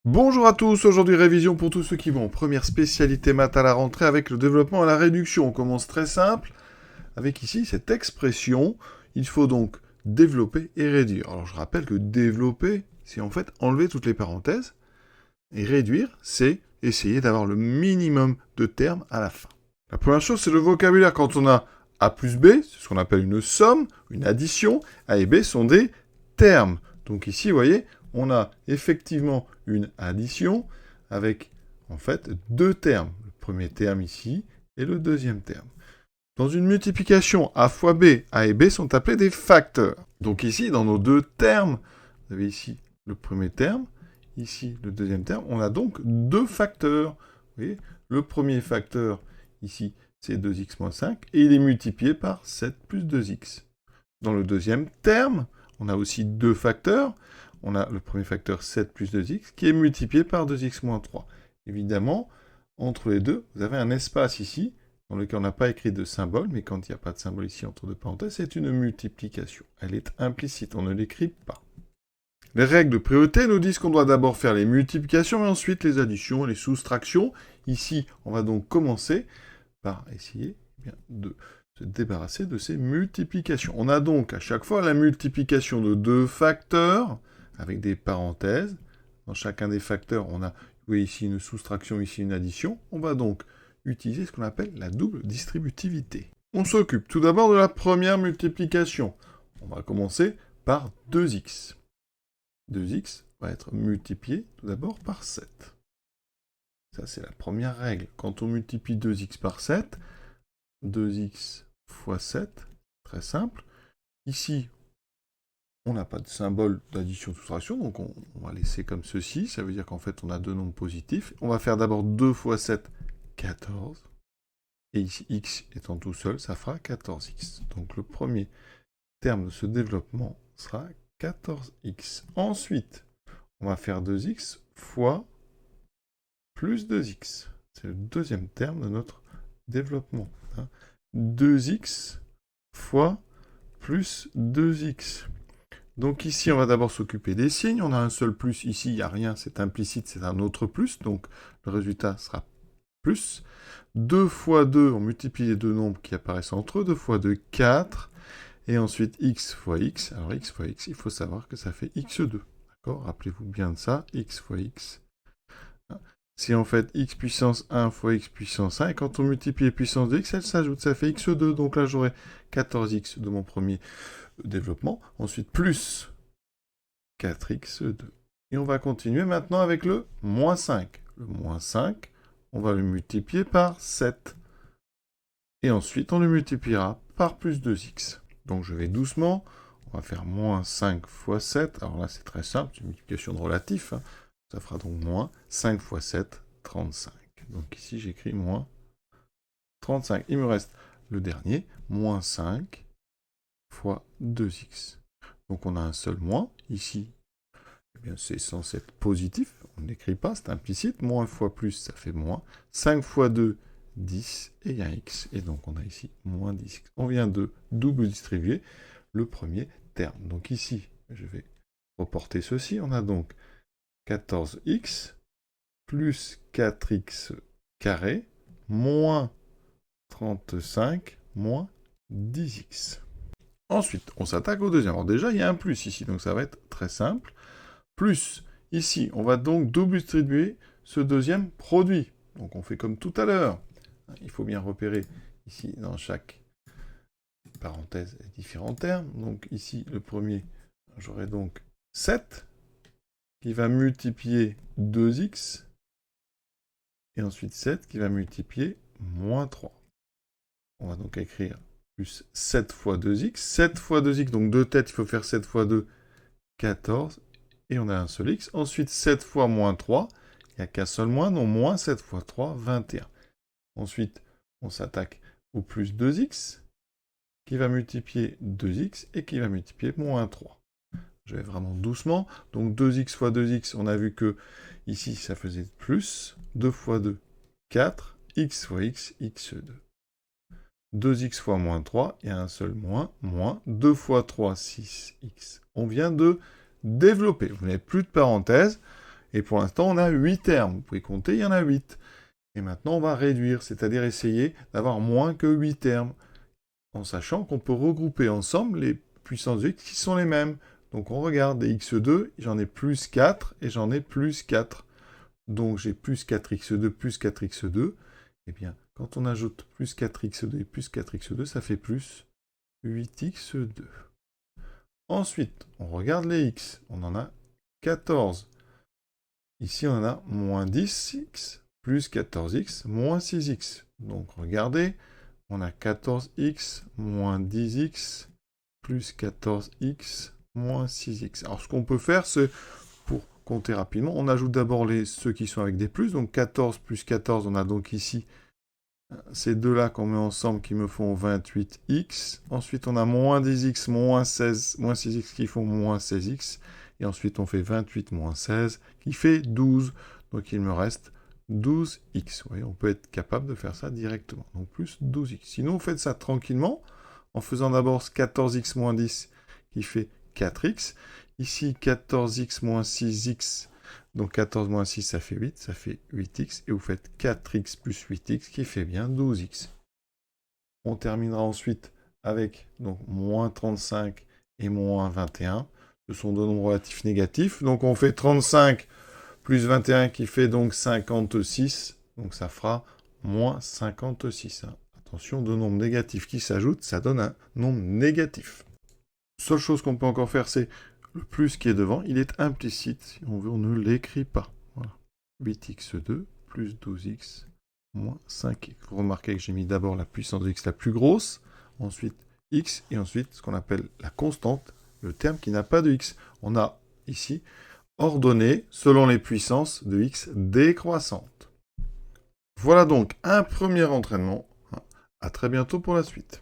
Bonjour à tous, aujourd'hui révision pour tous ceux qui vont en première spécialité maths à la rentrée avec le développement et la réduction. On commence très simple avec ici cette expression. Il faut donc développer et réduire. Alors je rappelle que développer, c'est en fait enlever toutes les parenthèses et réduire, c'est essayer d'avoir le minimum de termes à la fin. La première chose, c'est le vocabulaire. Quand on a A plus B, c'est ce qu'on appelle une somme, une addition. A et B sont des termes. Donc ici, vous voyez, on a effectivement une addition avec, en fait, deux termes. Le premier terme ici et le deuxième terme. Dans une multiplication A fois B, A et B sont appelés des facteurs. Donc ici, dans nos deux termes, vous avez ici le premier terme, ici le deuxième terme, on a donc deux facteurs. Vous voyez, le premier facteur, ici, c'est 2x moins 5, et il est multiplié par 7 plus 2x. Dans le deuxième terme, on a aussi deux facteurs. On a le premier facteur 7 plus 2x, qui est multiplié par 2x moins 3. Évidemment, entre les deux, vous avez un espace ici, dans lequel on n'a pas écrit de symbole, mais quand il n'y a pas de symbole ici entre deux parenthèses, c'est une multiplication. Elle est implicite, on ne l'écrit pas. Les règles de priorité nous disent qu'on doit d'abord faire les multiplications et ensuite les additions et les soustractions. Ici, on va donc commencer par essayer de se débarrasser de ces multiplications. On a donc à chaque fois la multiplication de deux facteurs avec des parenthèses. Dans chacun des facteurs, on a, vous voyez ici une soustraction, ici une addition. On va donc utiliser ce qu'on appelle la double distributivité. On s'occupe tout d'abord de la première multiplication. On va commencer par 2x. 2x va être multiplié tout d'abord par 7. Ça, c'est la première règle. Quand on multiplie 2x par 7, 2x fois 7, très simple. Ici, on n'a pas de symbole d'addition-soustraction, donc on va laisser comme ceci. Ça veut dire qu'en fait, on a deux nombres positifs. On va faire d'abord 2 fois 7, 14. Et ici, x étant tout seul, ça fera 14x. Donc le premier terme de ce développement sera 14x. Ensuite, on va faire 2x fois plus 2x. C'est le deuxième terme de notre développement. 2x fois plus 2x. Donc ici, on va d'abord s'occuper des signes. On a un seul plus. Ici, il n'y a rien. C'est implicite. C'est un autre plus. Donc le résultat sera plus. 2 fois 2, on multiplie les deux nombres qui apparaissent entre eux. 2 fois 2, 4. Et ensuite, x fois x. Alors x fois x, il faut savoir que ça fait x2. D'accord? Rappelez-vous bien de ça. X fois x. C'est en fait x puissance 1 fois x puissance 1, et quand on multiplie les puissances de x, elles s'ajoutent, ça fait x2, donc là j'aurai 14x de mon premier développement, ensuite plus 4x2. Et on va continuer maintenant avec le moins 5. Le moins 5, on va le multiplier par 7. Et ensuite, on le multipliera par plus 2x. Donc je vais doucement, on va faire moins 5 fois 7, alors là c'est très simple, c'est une multiplication de relatif, hein. Ça fera donc moins 5 fois 7, 35. Donc ici, j'écris moins 35. Il me reste le dernier, moins 5 fois 2x. Donc on a un seul moins. Ici, eh bien, c'est censé être positif. On n'écrit pas, c'est implicite. Moins fois plus, ça fait moins. 5 fois 2, 10. Et il y a un x. Et donc on a ici moins 10x. On vient de double distribuer le premier terme. Donc ici, je vais reporter ceci. On a donc 14x plus 4x carré moins 35 moins 10x. Ensuite, on s'attaque au deuxième. Alors déjà, il y a un plus ici, donc ça va être très simple. Plus, ici, on va donc double distribuer ce deuxième produit. Donc on fait comme tout à l'heure. Il faut bien repérer ici dans chaque parenthèse les différents termes. Donc ici, le premier, j'aurai donc 7 qui va multiplier 2x, et ensuite 7 qui va multiplier moins 3. On va donc écrire plus 7 fois 2x. 7 fois 2x, donc deux têtes, il faut faire 7 fois 2, 14. Et on a un seul x. Ensuite, 7 fois moins 3, il n'y a qu'un seul moins, donc moins 7 fois 3, 21. Ensuite, on s'attaque au plus 2x, qui va multiplier 2x, et qui va multiplier moins 3. Je vais vraiment doucement. Donc 2x fois 2x, on a vu que ici, ça faisait plus. 2 fois 2, 4. X fois x, x2. 2x fois moins 3, il y a un seul moins. Moins 2 fois 3, 6x. On vient de développer. Vous n'avez plus de parenthèses. Et pour l'instant, on a 8 termes. Vous pouvez compter, il y en a 8. Et maintenant, on va réduire, c'est-à-dire essayer d'avoir moins que 8 termes, en sachant qu'on peut regrouper ensemble les puissances de x qui sont les mêmes. Donc on regarde, des x2, j'en ai plus 4 et j'en ai plus 4. Donc j'ai plus 4x2 plus 4x2. Eh bien, quand on ajoute plus 4x2 et plus 4x2, ça fait plus 8x2. Ensuite, on regarde les x. On en a 14. Ici, on en a moins 10x plus 14x moins 6x. Donc regardez, on a 14x moins 10x plus 14x moins 6x. Alors ce qu'on peut faire, c'est, pour compter rapidement, on ajoute d'abord ceux qui sont avec des plus. Donc 14 plus 14, on a donc ici ces deux-là qu'on met ensemble qui me font 28x. Ensuite, on a moins 10x moins 16, moins 6x qui font moins 16x. Et ensuite, on fait 28 moins 16 qui fait 12. Donc il me reste 12x. Vous voyez, on peut être capable de faire ça directement. Donc plus 12x. Sinon, vous faites ça tranquillement en faisant d'abord 14x moins 10 qui fait 4x. Ici, 14x moins 6x. Donc 14 moins 6, ça fait 8. Ça fait 8x. Et vous faites 4x plus 8x qui fait bien 12x. On terminera ensuite avec donc, moins 35 et moins 21. Ce sont deux nombres relatifs négatifs. Donc on fait 35 plus 21 qui fait donc 56. Donc ça fera moins 56. Attention, deux nombres négatifs qui s'ajoutent, ça donne un nombre négatif. Seule chose qu'on peut encore faire, c'est le plus qui est devant. Il est implicite. Si on veut, on ne l'écrit pas. Voilà. 8x2 plus 12x moins 5x. Vous remarquez que j'ai mis d'abord la puissance de x la plus grosse, ensuite x, et ensuite ce qu'on appelle la constante, le terme qui n'a pas de x. On a ici ordonné selon les puissances de x décroissantes. Voilà donc un premier entraînement. À très bientôt pour la suite.